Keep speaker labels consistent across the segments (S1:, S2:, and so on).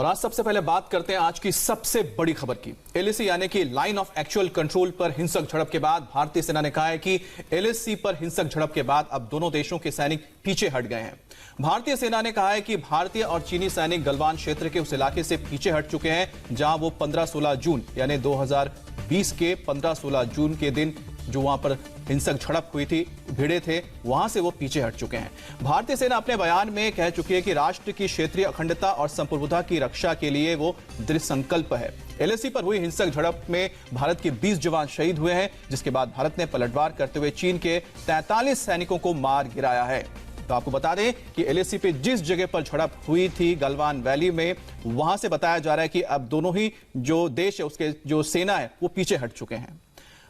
S1: और आज सबसे पहले बात करते हैं आज की सबसे बड़ी खबर की। एलएसी यानी कि लाइन ऑफ एक्चुअल कंट्रोल पर हिंसक झड़प के बाद भारतीय सेना ने कहा है कि एलएसी पर हिंसक झड़प के बाद अब दोनों देशों के सैनिक पीछे हट गए हैं। भारतीय सेना ने कहा है कि भारतीय और चीनी सैनिक गलवान क्षेत्र के उस इलाके से पीछे हट चुके हैं जहां वो 15-16 जून यानी 2020 के 15-16 जून के दिन जो वहां पर हिंसक झड़प हुई थी, भिड़े थे, वहां से वो पीछे हट चुके हैं। भारतीय सेना अपने बयान में कह चुकी है कि राष्ट्र की क्षेत्रीय अखंडता और संप्रभुता की रक्षा के लिए वो दृढ़ संकल्प है। एलएसी पर हुई हिंसक झड़प में भारत के 20 जवान शहीद हुए हैं, जिसके बाद भारत ने पलटवार करते हुए चीन के 43 सैनिकों को मार गिराया है। तो आपको बता दें कि एलएसी पे जिस जगह पर झड़प हुई थी गलवान वैली में, वहां से बताया जा रहा है कि अब दोनों ही जो देश है उसके जो सेना है वो पीछे हट चुके हैं।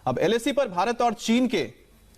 S1: अब एलएसी पर भारत और चीन के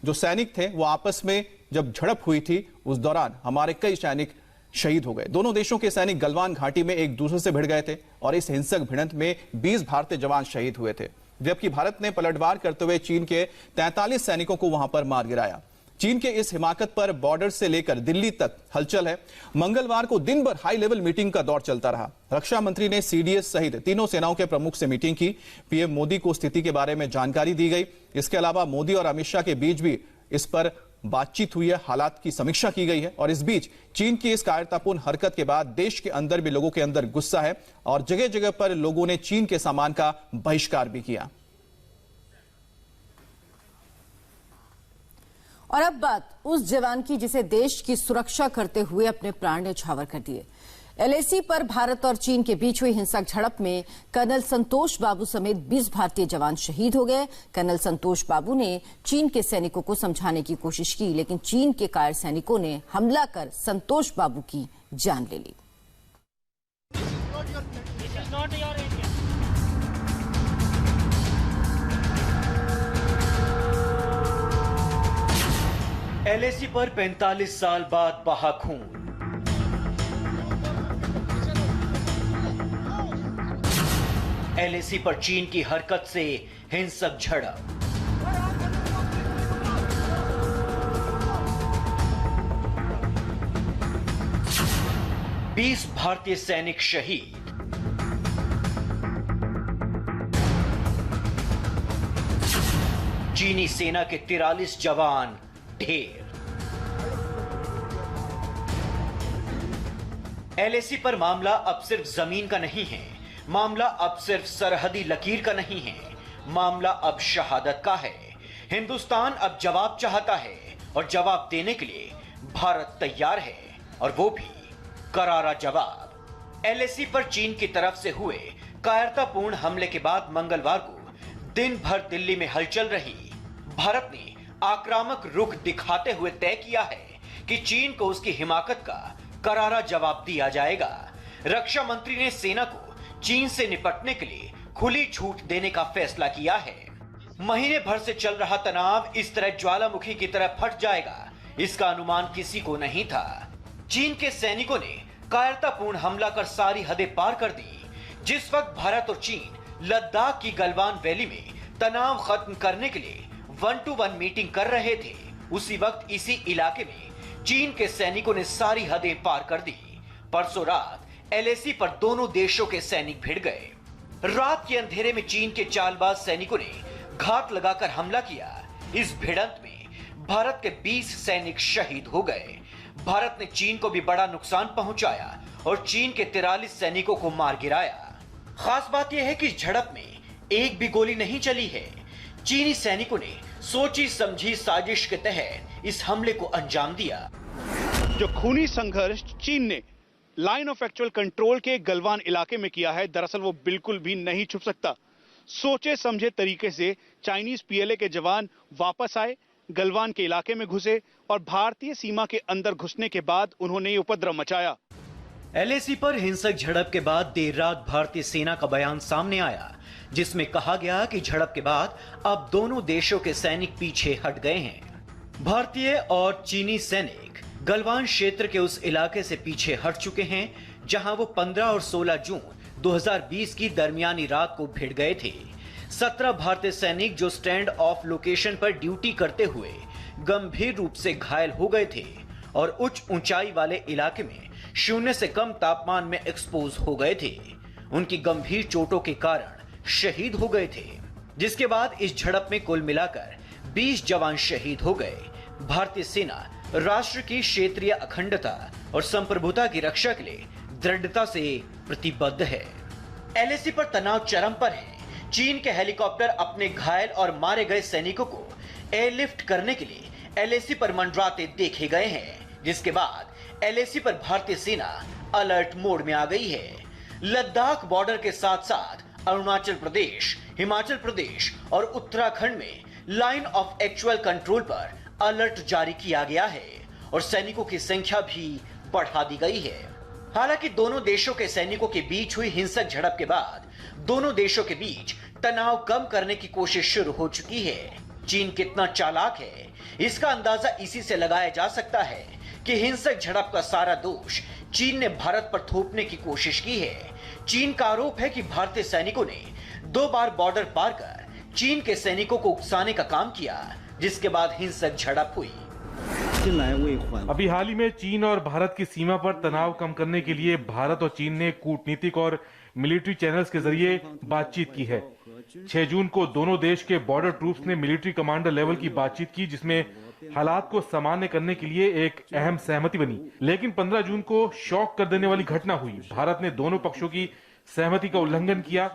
S1: जो सैनिक थे वो आपस में जब झड़प हुई थी उस दौरान हमारे कई सैनिक शहीद हो गए। दोनों देशों के सैनिक गलवान घाटी में एक दूसरे से भिड़ गए थे और इस हिंसक भिड़ंत में 20 भारतीय जवान शहीद हुए थे, जबकि भारत ने पलटवार करते हुए चीन के 43 सैनिकों को वहां पर मार गिराया। चीन के इस हिमाकत पर बॉर्डर से लेकर दिल्ली तक हलचल है। मंगलवार को दिन भर हाई लेवल मीटिंग का दौर चलता रहा। रक्षा मंत्री ने सीडीएस सहित तीनों सेनाओं के प्रमुख से मीटिंग की। पीएम मोदी को स्थिति के बारे में जानकारी दी गई। इसके अलावा मोदी और अमित शाह के बीच भी इस पर बातचीत हुई है, हालात की समीक्षा की गई है। और इस बीच चीन की इस कायरतापूर्ण हरकत के बाद देश के अंदर भी लोगों के अंदर गुस्सा है और जगह जगह पर लोगों ने चीन के सामान का बहिष्कार भी किया।
S2: और अब बात उस जवान की जिसे देश की सुरक्षा करते हुए अपने प्राण न्यौछावर कर दिए। एलएसी पर भारत और चीन के बीच हुई हिंसक झड़प में कर्नल संतोष बाबू समेत 20 भारतीय जवान शहीद हो गए। कर्नल संतोष बाबू ने चीन के सैनिकों को समझाने की कोशिश की, लेकिन चीन के कायर सैनिकों ने हमला कर संतोष बाबू की जान ले ली।
S3: एलएसी पर 45 साल बाद बहा खून। एलएसी पर चीन की हरकत से हिंसक झड़प। बीस भारतीय सैनिक शहीद। चीनी सेना के 43 जवान ढेर। एलएसी पर मामला अब सिर्फ जमीन का नहीं है, मामला अब सिर्फ सरहदी लकीर का नहीं है, मामला अब शहादत का है। हिंदुस्तान अब जवाब चाहता है और जवाब देने के लिए भारत तैयार है, और वो भी करारा जवाब। एलएसी पर चीन की तरफ से हुए कायरतापूर्ण हमले के बाद मंगलवार को दिन भर दिल्ली में हलचल रही। भारत ने आक्रामक रुख दिखाते हुए तय किया है कि चीन को उसकी हिमाकत का करारा जवाब दिया जाएगा। रक्षा मंत्री ने सेना को चीन से निपटने के लिए खुली छूट देने का फैसला किया है। महीने भर से चल रहा तनाव इस तरह ज्वालामुखी की तरह फट जाएगा, इसका अनुमान किसी को नहीं था। चीन के सैनिकों ने कायरतापूर्ण हमला कर सारी हदें पार कर दी। जिस वक्त भारत और चीन लद्दाख की गलवान वैली में तनाव खत्म करने के लिए 1-to-1 मीटिंग कर रहे थे, उसी वक्त इसी इलाके में चीन के सैनिकों ने सारी हदें पार कर दी। परसों रात एलएसी पर दोनों देशों के सैनिक भिड़ गए। रात के अंधेरे में चीन के चालबाज सैनिकों ने घात लगाकर हमला किया। इस भिड़ंत में भारत के 20 सैनिक शहीद हो गए। भारत ने चीन को भी बड़ा नुकसान पहुंचाया और चीन के 43 सैनिकों को मार गिराया। खास बात यह है कि इस झड़प में एक भी गोली नहीं चली है। चीनी सैनिकों ने सोची समझी साजिश के तहत इस हमले को अंजाम दिया।
S4: जो खूनी संघर्ष चीन ने लाइन ऑफ एक्चुअल कंट्रोल के गलवान इलाके में किया है, दरअसल वो बिल्कुल भी नहीं छुप सकता। सोचे समझे तरीके से चाइनीज पीएलए के जवान वापस आए, गलवान के इलाके में घुसे और भारतीय सीमा के अंदर घुसने के बाद उन्होंने ये उपद्रव मचाया।
S3: एलएसी पर हिंसक झड़प के बाद देर रात भारतीय सेना का बयान सामने आया, जिसमें कहा गया कि झड़प के बाद अब दोनों देशों के सैनिक पीछे हट गए हैं। भारतीय और चीनी सैनिक गलवान क्षेत्र के उस इलाके से पीछे हट चुके हैं जहां वो 15 और 16 जून 2020 की दरमियानी रात को भिड़ गए थे। 17 भारतीय सैनिक जो स्टैंड ऑफ लोकेशन पर ड्यूटी करते हुए गंभीर रूप से घायल हो गए थे, और उच्च ऊंचाई वाले इलाके में 0 से कम तापमान में एक्सपोज हो गए थे। उनकी गंभीर चोटों के कारण शहीद हो गए थे, जिसके बाद इस झड़प में कुल मिलाकर 20 जवान शहीद हो गए। भारतीय सेना राष्ट्र की क्षेत्रीय अखंडता और संप्रभुता की रक्षा के लिए दृढ़ता से प्रतिबद्ध है। एलएसी पर तनाव चरम पर है। चीन के हेलीकॉप्टर अपने घायल और मारे गए सैनिकों को एयरलिफ्ट करने के लिए एलएसी पर मंडराते देखे गए हैं, जिसके बाद एलएसी पर भारतीय सेना अलर्ट मोड में आ गई है। लद्दाख बॉर्डर के साथ साथ अरुणाचल प्रदेश, हिमाचल प्रदेश और उत्तराखंड में लाइन ऑफ एक्चुअल कंट्रोल पर अलर्ट जारी किया गया है और सैनिकों की संख्या भी बढ़ा दी गई है। हालांकि दोनों देशों के सैनिकों के बीच हुई हिंसक झड़प के बाद दोनों देशों के बीच तनाव कम करने की कोशिश शुरू हो चुकी है। चीन कितना चालाक है, इसका अंदाजा इसी से लगाया जा सकता है कि हिंसक झड़प का सारा दोष चीन ने भारत पर थोपने की कोशिश की है। चीन का आरोप है कि भारतीय सैनिकों ने 2 बार बॉर्डर पार कर चीन के सैनिकों को उकसाने का काम किया, जिसके बाद हिंसक झड़प हुई।
S5: अभी हाल ही में चीन और भारत की सीमा पर तनाव कम करने के लिए भारत और चीन ने कूटनीतिक और मिलिट्री चैनल्स के जरिए बातचीत की है। 6 जून को दोनों देश के बॉर्डर ट्रूप्स ने मिलिट्री कमांडर लेवल की बातचीत की, जिसमें हालात को सामान्य करने के लिए एक अहम सहमति बनी। लेकिन 15 जून को शॉक कर देने वाली घटना हुई। भारत ने दोनों पक्षों की सहमति का उल्लंघन किया।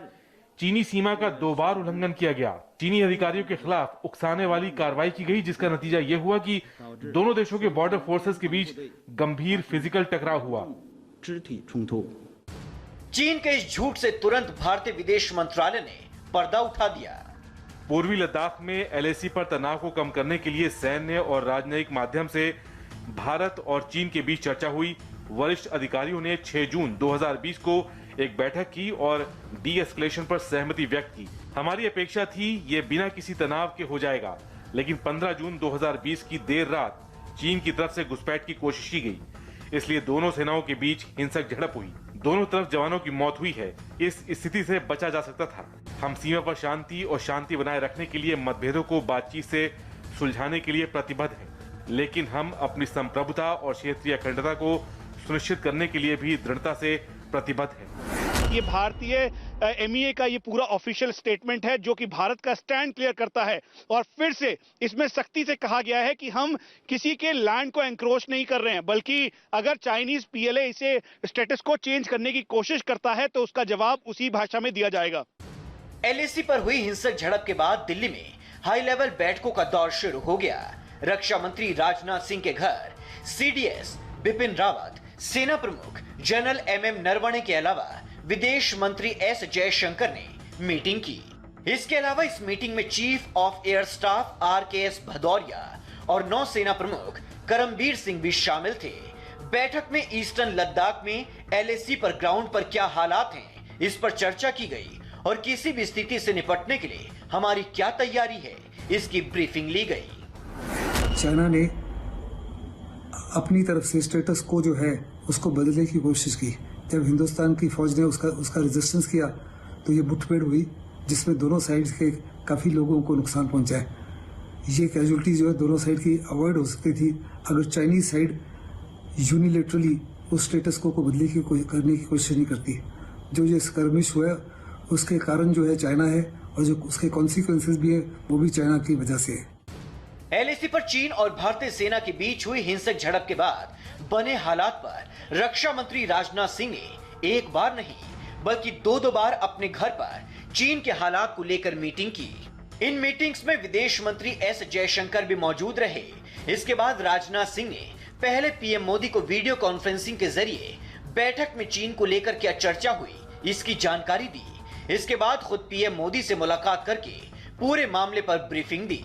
S5: चीनी सीमा का 2 बार उल्लंघन किया गया। चीनी अधिकारियों के खिलाफ उकसाने वाली कार्रवाई की गई, जिसका नतीजा यह हुआ कि दोनों देशों के बॉर्डर फोर्सेस के बीच गंभीर फिजिकल टकराव हुआ।
S3: चीन के इस झूठ से तुरंत भारतीय विदेश मंत्रालय ने पर्दा उठा दिया।
S5: पूर्वी लद्दाख में एलएसी पर तनाव को कम करने के लिए सैन्य और राजनयिक माध्यम से भारत और चीन के बीच चर्चा हुई। वरिष्ठ अधिकारियों ने 6 जून 2020 को एक बैठक की और डी एस्केलेशन पर सहमति व्यक्त की। हमारी अपेक्षा थी ये बिना किसी तनाव के हो जाएगा, लेकिन 15 जून 2020 की देर रात चीन की तरफ से घुसपैठ की कोशिश की गई, इसलिए दोनों सेनाओं के बीच हिंसक झड़प हुई। दोनों तरफ जवानों की मौत हुई है। इस स्थिति से बचा जा सकता था। हम सीमा पर शांति और शांति बनाए रखने के लिए मतभेदों को बातचीत से सुलझाने के लिए प्रतिबद्ध हैं, लेकिन हम अपनी संप्रभुता और क्षेत्रीय अखंडता को सुनिश्चित करने के लिए भी दृढ़ता से प्रतिबद्ध है।
S4: ये भारतीय एमईए का ये पूरा ऑफिशियल स्टेटमेंट है, जो कि भारत का स्टैंड क्लियर करता है और फिर से इसमें सख्ती से कहा गया है कि हम किसी के लैंड को एंक्रोच नहीं कर रहे हैं, बल्कि अगर चाइनीज पीएलए इसे स्टेटस को चेंज करने की कोशिश करता है तो उसका जवाब उसी भाषा में दिया जाएगा।
S3: एलएसी पर हुई हिंसक झड़प के बाद दिल्ली में हाई लेवल बैठकों का दौर शुरू हो गया। रक्षा मंत्री राजनाथ सिंह के घर सीडीएस बिपिन रावत, सेना प्रमुख जनरल एमएम नरवणे के अलावा विदेश मंत्री एस जयशंकर ने मीटिंग की। इसके अलावा इस मीटिंग में chief of air staff RKS Bhadauria और नौसेना प्रमुख करमबीर सिंह भी शामिल थे। बैठक में ईस्टर्न लद्दाख में एलएसी पर ग्राउंड पर क्या हालात हैं, इस पर चर्चा की गई और किसी भी स्थिति से निपटने के लिए हमारी क्या तैयारी है, इसकी ब्रीफिंग ली गई।
S6: चाइना ने अपनी तरफ से स्टेटस को जो है उसको बदलने की कोशिश की। जब हिंदुस्तान की फौज ने उसका रेजिस्टेंस किया तो ये मुठभेड़ हुई, जिसमें दोनों साइड के काफ़ी लोगों को नुकसान पहुंचा है। ये कैजुअलिटी जो है दोनों साइड की अवॉइड हो सकती थी अगर चाइनीज साइड यूनिलेटरली उस स्टेटस को बदलने की करने की कोशिश नहीं करती। जो ये स्कर्मिश हुआ उसके कारण जो है चाइना है और जो उसके कॉन्सिक्वेंसेस भी है वो भी चाइना की वजह से है।
S3: एलएसी पर चीन और भारतीय सेना के बीच हुई हिंसक झड़प के बाद बने हालात पर रक्षा मंत्री राजनाथ सिंह ने एक बार नहीं बल्कि 2 बार अपने घर पर चीन के हालात को लेकर मीटिंग की। इन मीटिंग्स में विदेश मंत्री एस जयशंकर भी मौजूद रहे। इसके बाद राजनाथ सिंह ने पहले पीएम मोदी को वीडियो कॉन्फ्रेंसिंग के जरिए बैठक में चीन को लेकर क्या चर्चा हुई इसकी जानकारी दी। इसके बाद खुद पीएम मोदी से मुलाकात करके पूरे मामले पर ब्रीफिंग दी।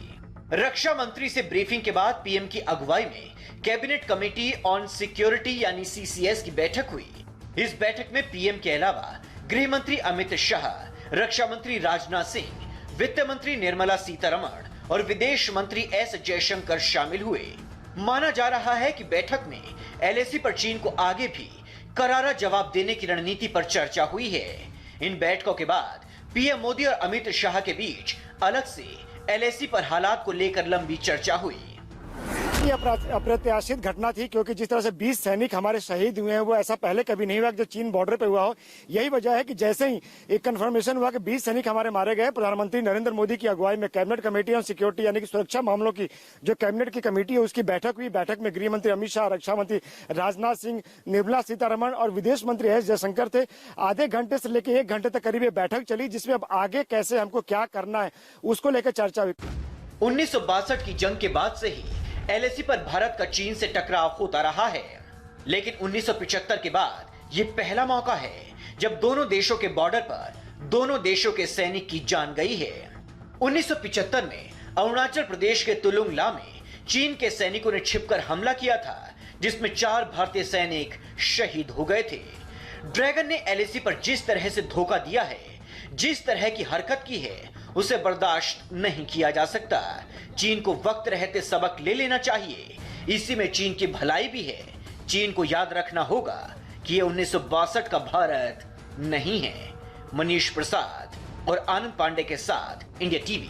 S3: रक्षा मंत्री से ब्रीफिंग के बाद पीएम की अगुवाई में कैबिनेट कमेटी ऑन सिक्योरिटी यानी सीसीएस की बैठक हुई। इस बैठक में पीएम के अलावा गृह मंत्री अमित शाह, रक्षा मंत्री राजनाथ सिंह, वित्त मंत्री निर्मला सीतारमण और विदेश मंत्री एस जयशंकर शामिल हुए। माना जा रहा है कि बैठक में एलएसी पर चीन को आगे भी करारा जवाब देने की रणनीति पर चर्चा हुई है। इन बैठकों के बाद पीएम मोदी और अमित शाह के बीच अलग से एलएसी पर हालात को लेकर लंबी चर्चा हुई।
S7: ये अप्रत्याशित घटना थी, क्योंकि जिस तरह से 20 सैनिक हमारे शहीद हुए हैं वो ऐसा पहले कभी नहीं हुआ जो चीन बॉर्डर पे हुआ हो। यही वजह है कि जैसे ही एक कंफर्मेशन हुआ कि 20 सैनिक हमारे मारे गए, प्रधानमंत्री नरेंद्र मोदी की अगुवाई में कैबिनेट कमेटी ऑन सिक्योरिटी यानी कि सुरक्षा मामलों की जो कैबिनेट की कमेटी है उसकी बैठक हुई। बैठक में गृह मंत्री अमित शाह, रक्षा मंत्री राजनाथ सिंह, निर्मला सीतारमण और विदेश मंत्री एस जयशंकर थे। आधे घंटे से लेकर 1 घंटे तक करीब ये बैठक चली, जिसमें अब आगे कैसे हमको क्या करना है उसको लेकर चर्चा हुई।
S3: 1962 की जंग के बाद से ही एलएसी पर भारत का चीन से टकराव होता रहा है, लेकिन 1975 के बाद ये पहला मौका है जब दोनों देशों के बॉर्डर पर दोनों देशों के सैनिक की जान गई है। 1975 में अरुणाचल प्रदेश के तुलुंग ला में चीन के सैनिकों ने छिपकर हमला किया था, जिसमें 4 भारतीय सैनिक शहीद हो गए थे। ड्रैगन ने एलएसी पर जिस तरह से धोखा दिया है, जिस तरह की हरकत की है, उसे बर्दाश्त नहीं किया जा सकता। चीन को वक्त रहते सबक ले लेना चाहिए। इसी में चीन की भलाई भी है। चीन को याद रखना होगा कि यह 1962 का भारत नहीं है। मनीष प्रसाद और आनंद पांडे के साथ इंडिया टीवी।